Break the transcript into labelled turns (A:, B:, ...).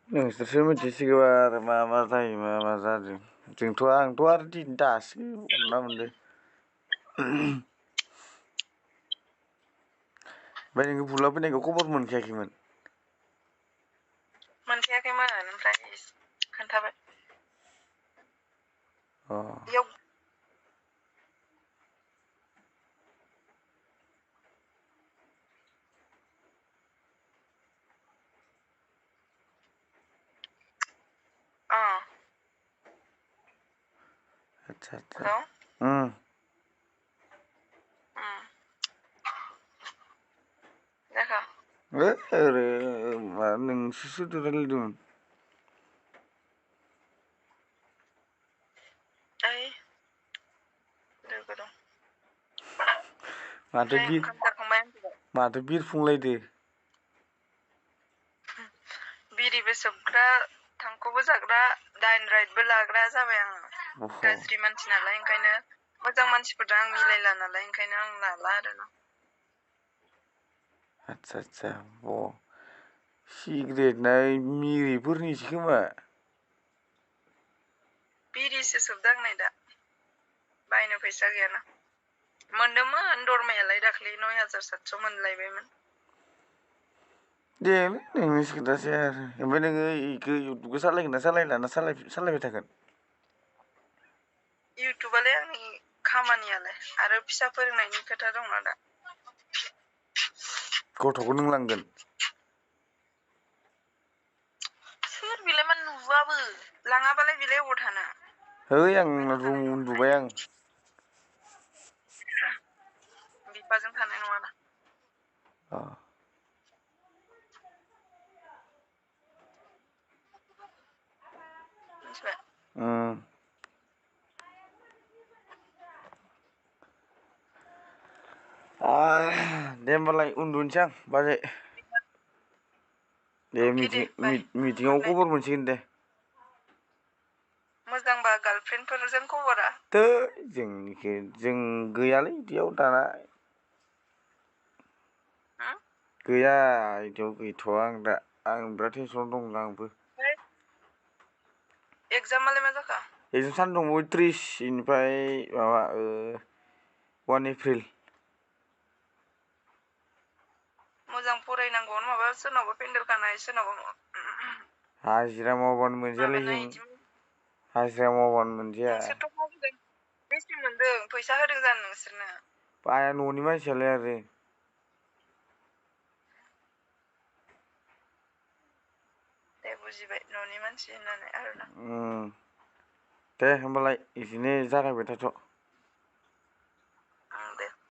A: नोंसोरसो मिथिसिगौ आरो मा मा जायो मा मा जादों आंथ' आरो दासो हमना मोनदों। ओमफ्राय नोङो बुला फैनायखौ खबर मोनखायाखैमोन?
B: मोनखायाखैमोन ओमफ्राय खोन्थाबाय।
A: अ
B: बेयाव
A: आतसा आतसा
B: हेलौ जाखो?
A: ओरै मा नोंसो सोरदो रायलायदोंमोन?
B: ओइ लोगो दं।
A: माथो
B: ओमफ्राय ओंखाम जाखांबाय उन्दुबाय?
A: माथो बिरफुंलायदो?
B: बिरिबो सोबग्रा थांखुबो जाग्रा डाइन राइटबो लाग्रा जाबाय आङो।
A: अह
B: गाज्रि मानसि नालाय ओंखायनो मोजां मानसिफोरजों आं मिलायला नालाय ओंखायनो आं लाला आरोना।
A: आतसा आतसा अ सिग्रेट ना मिरिफोरनिसो खोमा?
B: बिरिसो सोबदों आं नै दा बायनो फैसा गैयाना। मोनदोंमोन दरमायालाय दाख्लै 9,700 मोनलायबायमोन।
A: देलै नोंनिसो खोथासै आरो ओमफ्राय नोङो इखो इउटुबखौ सालायगोन ना सालायला ना सालायबाय थागोन?
B: इउटुबालाय आंनि खामानियालाय आरो फिसा फोरोंनायनि खोथा दंना दा।
A: गथ'खौ नों लांगोन?
B: सोर बिलाय मा नुवाबो लाङाबालाय बेलाय अबाव थानो।
A: है आं
B: बहायथ' थानाय
A: रुमाव
B: नङा
A: उन्दुबाय आं।
B: बिफाजों थानाय नङाना।
A: अ
B: मिथिबाय?
A: दे होमबालाय उन्दुनोसै आं बाजै। दे
B: अके बाय गुड
A: मिटिंआव
B: नाइट।
A: खबर मोनसिगोन दे।
B: मोजांबा गार्लफ्रेन्डफोरजों खबरा?
A: जों गैयालै बिदियाव दाना। गैया बिदियाव गैथ'आ आं दा आं बिराद टेनसनाव दं आंबो।
B: एक्जामालाय मा जाखो?
A: एक्जाम दंबावो 30 इनिफ्राय माबा 1 एप्रिल।
B: मोजां फरायनांगौ नङाबा सोरनावबा पेन्देल खानाय सोरनावबा
A: हाजिरा मावबानो मोनजायालै
B: माबानाय
A: जों
B: इदि
A: हाजिरा मावबानो मोनजाया।
B: नोंसोरथ' मावदों बेसे मोनदों फैसा होदों जानो नोंसोरनो?
A: आया न'नि मानसियालाय आरो।
B: दे बुजिबाय न'नि मानसि होननानै आरोना।
A: दे होमबालाय बिदिनो जागायबाय थाथ'।